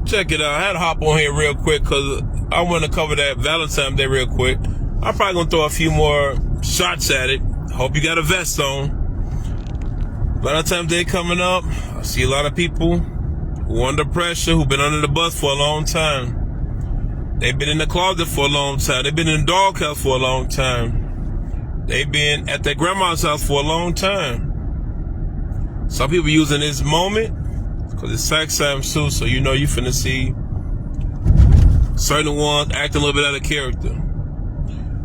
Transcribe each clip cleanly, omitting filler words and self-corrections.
Check it out. I had to hop on here real quick because I want to cover that Valentine's Day real quick. I'm probably going to throw a few more shots at it. Hope you got a vest on. Valentine's Day coming up. I see a lot of people who are under pressure, who've been under the bus for a long time. They've been in the closet for a long time. They've been in the doghouse for a long time. They've been at their grandma's house for a long time. Some people using this moment because it's sex time too, so you know you finna see certain ones acting a little bit out of character.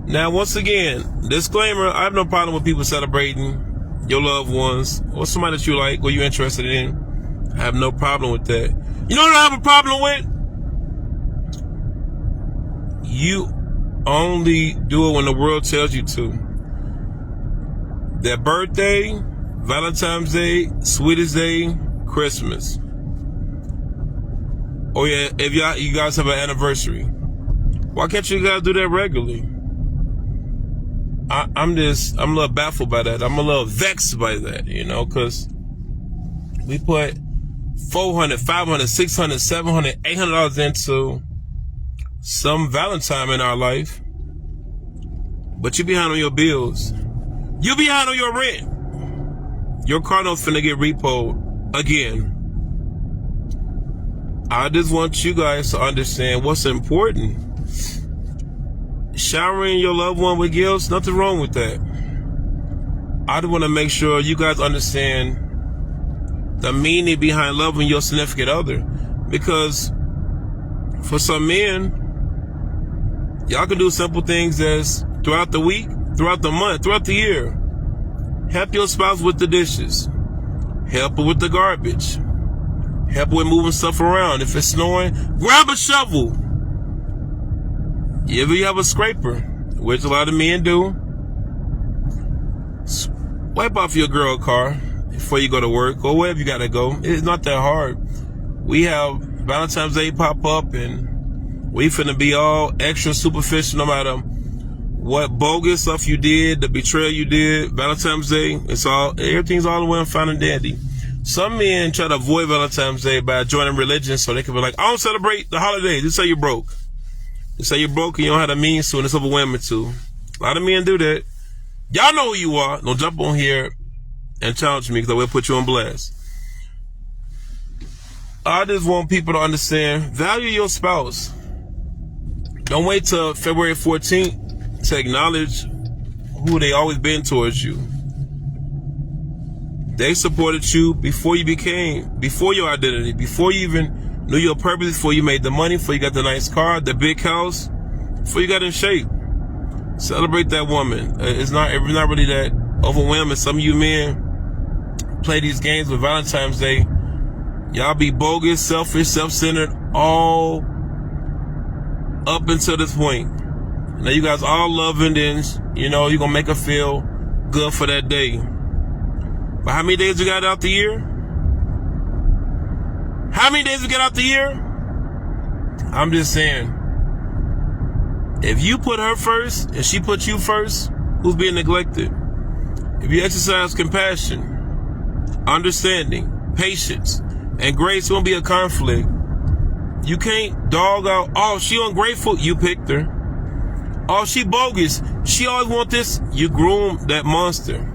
Now, once again, disclaimer, I have no problem with people celebrating your loved ones or somebody that you like or you're interested in. I have no problem with that. You know what I have a problem with? You only do it when the world tells you to. Their birthday, Valentine's Day, Sweetest Day, Christmas. Oh yeah, if you guys have an anniversary, why can't you guys do that regularly? I'm a little baffled by that. I'm a little vexed by that, you know, because we put $400, $500, $600, $700, $800 into some Valentine in our life, but you behind on your bills. You behind on your rent. Your car note's finna get repoed again. I just want you guys to understand what's important. Showering your loved one with gifts, nothing wrong with that. I just want to make sure you guys understand the meaning behind loving your significant other. Because for some men, y'all can do simple things as throughout the week, throughout the month, throughout the year. Help your spouse with the dishes. Help her with the garbage. Help with moving stuff around. If it's snowing, grab a shovel. If you have a scraper, which a lot of men do, wipe off your girl car before you go to work or wherever you gotta go. It's not that hard. We have Valentine's Day pop up and we finna be all extra superficial no matter what bogus stuff you did, the betrayal you did. Valentine's Day, everything's all the way fine and dandy. Some men try to avoid Valentine's Day by joining religion so they can be like, I don't celebrate the holidays. Just say you're broke. Just say you're broke and you don't have the means to, and it's overwhelming to. A lot of men do that. Y'all know who you are. Don't jump on here and challenge me because I will put you on blast. I just want people to understand, value your spouse. Don't wait till February 14th to acknowledge who they always been towards you. They supported you before your identity, before you even knew your purpose, before you made the money, before you got the nice car, the big house, before you got in shape. Celebrate that woman. It's not really that overwhelming. Some of you men play these games with Valentine's Day. Y'all be bogus, selfish, self-centered, all up until this point. Now you guys all loving, then you know you're gonna make her feel good for that day. But how many days we got out the year? How many days we got out the year? I'm just saying, if you put her first and she put you first, who's being neglected? If you exercise compassion, understanding, patience, and grace, it won't be a conflict. You can't dog out, oh, she ungrateful, you picked her. Oh, she bogus, she always want this, you groomed that monster.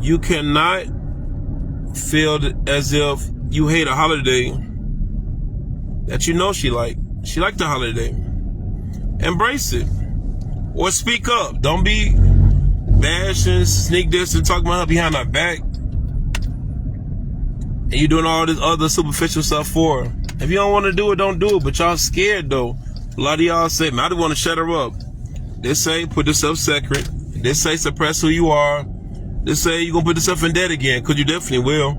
You cannot feel as if you hate a holiday that you know she liked. She liked the holiday. Embrace it. Or speak up. Don't be bashing, sneak this, and talking about her behind her back. And you doing all this other superficial stuff for her. If you don't want to do it, don't do it. But y'all scared though. A lot of y'all say, man, I just want to shut her up. They say, put yourself secret. They say, suppress who you are. They say you're going to put yourself in debt again, because you definitely will.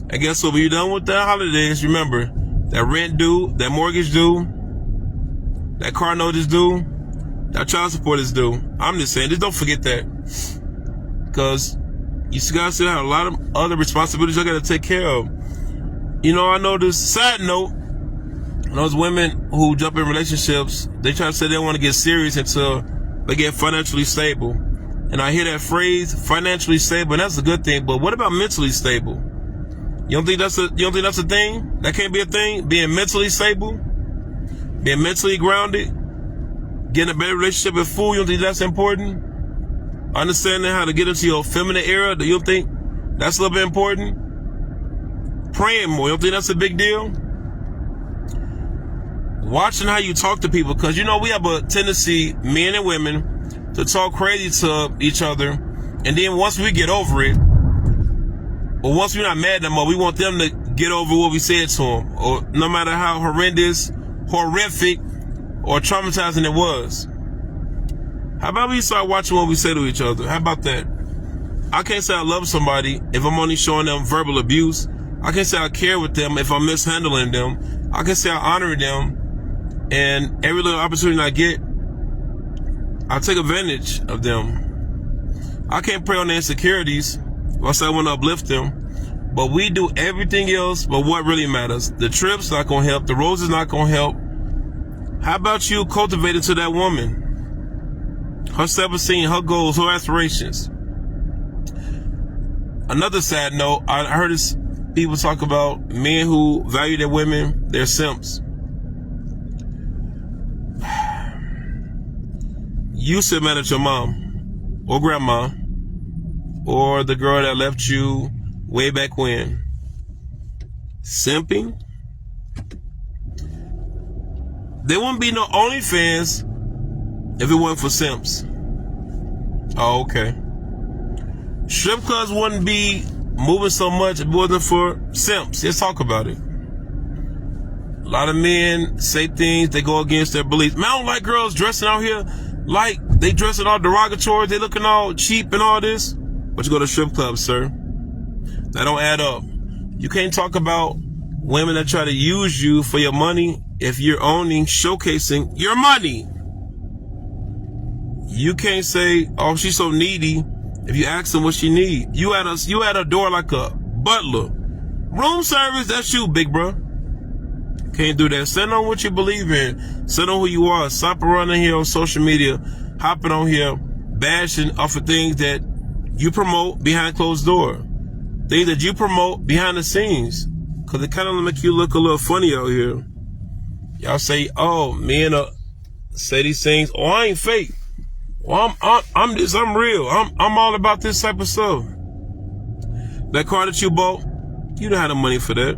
And guess what? When you're done with the holidays, remember, that rent due, that mortgage due, that car note is due, that child support is due. I'm just saying, just don't forget that. Because you guys still have a lot of other responsibilities you got to take care of. You know, I know this side note, those women who jump in relationships, they try to say they don't want to get serious until they get financially stable. And I hear that phrase, financially stable, and that's a good thing. But what about mentally stable? You don't think that's a thing? That can't be a thing? Being mentally stable, being mentally grounded, getting a better relationship with food, you don't think that's important? Understanding how to get into your feminine era, do you think that's a little bit important? Praying more, you don't think that's a big deal? Watching how you talk to people, because we have a tendency, men and women, to talk crazy to each other, and then once we get over it, or once we're not mad no more, we want them to get over what we said to them, or no matter how horrendous, horrific, or traumatizing it was. How about we start watching what we say to each other? How about that? I can't say I love somebody if I'm only showing them verbal abuse. I can't say I care with them if I'm mishandling them. I can say I honor them, and every little opportunity I get, I take advantage of them. I can't prey on their insecurities. I say I want to uplift them, but we do everything else but what really matters. The trip's not going to help. The rose is not going to help. How about you cultivate into that woman? Her self-esteem, her goals, her aspirations. Another sad note, I heard people talk about men who value their women, they're simps. You sit mad at your mom or grandma or the girl that left you way back when. Simping? There wouldn't be no OnlyFans if it wasn't for simps. Oh, okay. Strip clubs wouldn't be moving so much if it wasn't for simps. Let's talk about it. A lot of men say things, they go against their beliefs. Man, I don't like girls dressing out here like they dressing all derogatory, they looking all cheap and all this. But you go to strip clubs, sir. That don't add up. You can't talk about women that try to use you for your money if you're showcasing your money. You can't say, oh, she's so needy if you ask them what she need. You at a door like a butler. Room service, that's you, big bro. Can't do that. Stand on what you believe in. Stand on who you are. Stop running here on social media, hopping on here, bashing off of things that you promote behind closed door. Things that you promote behind the scenes. Because it kind of make you look a little funny out here. Y'all say, oh, men say these things. Oh, I ain't fake. Well, I'm real. I'm all about this type of stuff. That car that you bought, you don't have the money for that.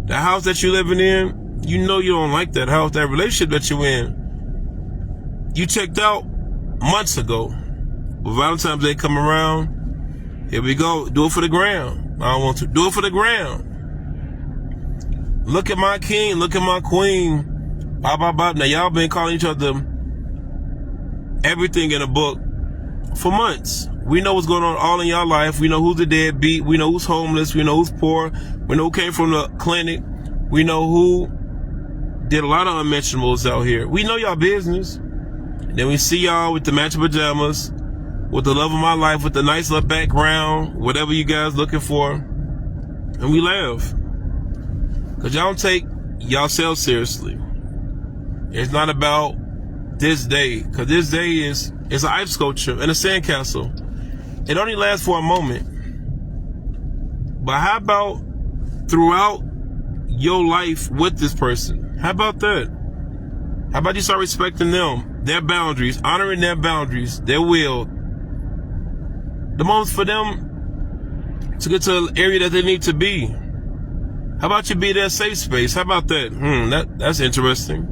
The house that you living in, you don't like that house, that relationship that you're in. You checked out months ago. When Valentine's Day come around, here we go. Do it for the gram. I don't want to. Do it for the gram. Look at my king. Look at my queen. Bop, bop, bop. Now, y'all been calling each other everything in a book for months. We know what's going on all in y'all life. We know who's the deadbeat. We know who's homeless. We know who's poor. We know who came from the clinic. We know who did a lot of unmentionables out here. We know y'all business. And then we see y'all with the matching pajamas, with the love of my life, with the nice little background, whatever you guys looking for. And we laugh. Because y'all don't take yourself seriously. It's not about this day. Because this day is an ice sculpture and a sandcastle. It only lasts for a moment. But how about throughout your life with this person? How about that? How about you start respecting them, their boundaries, honoring their boundaries, their will. The moments for them to get to the area that they need to be. How about you be their safe space? How about that? That's interesting.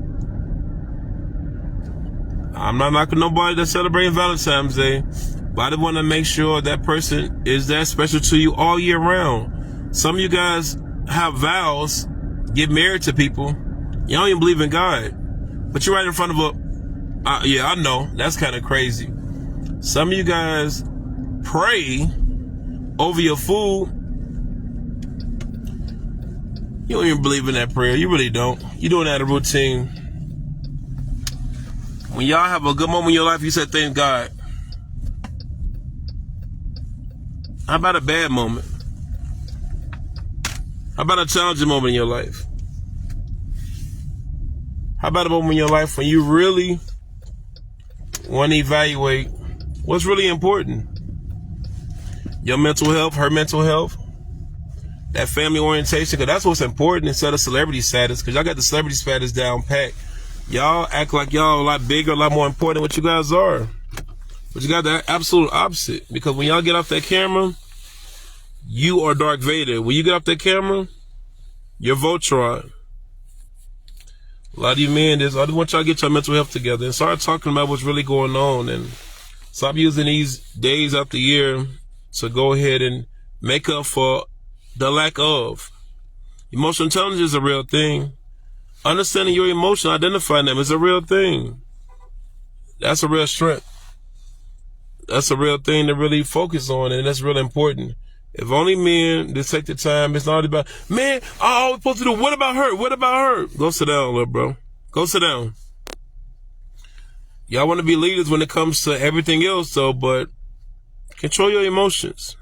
I'm not knocking nobody that's celebrating Valentine's Day, but I just want to make sure that person is that special to you all year round. Some of you guys have vows, get married to people. You don't even believe in God, but you're right in front of yeah, I know. That's kind of crazy. Some of you guys pray over your food. You don't even believe in that prayer. You really don't. You're doing that a routine. When y'all have a good moment in your life, you say, thank God. How about a bad moment? How about a challenging moment in your life? How about a moment in your life when you really want to evaluate what's really important? Your mental health, her mental health, that family orientation, because that's what's important instead of celebrity status, because y'all got the celebrity status down pat. Y'all act like y'all a lot bigger, a lot more important than what you guys are. But you got the absolute opposite, because when y'all get off that camera, you are Darth Vader. When you get off that camera, you're Voltron. A lot of you men, I just want y'all to get your mental health together and start talking about what's really going on, and stop using these days out the year to go ahead and make up for the lack of. Emotional intelligence is a real thing. Understanding your emotion, identifying them is a real thing. That's a real strength. That's a real thing to really focus on, and that's really important. If only men just take the time, it's not about, man, I always supposed to do, what about her? What about her? Go sit down, little bro. Go sit down. Y'all want to be leaders when it comes to everything else, though, but control your emotions.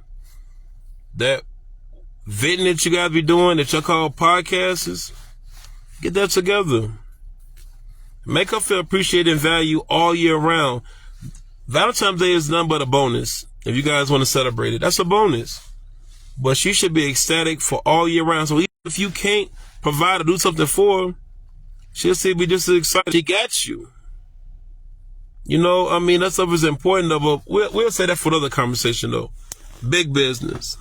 That venting that you guys be doing, that y'all call podcasts, get that together. Make her feel appreciated and valued all year round. Valentine's Day is nothing but a bonus. If you guys want to celebrate it, that's a bonus. But she should be ecstatic for all year round. So even if you can't provide or do something for her, she'll still be just as excited. She got you. You know, I mean, that stuff is important, though, but we'll say that for another conversation, though. Big business.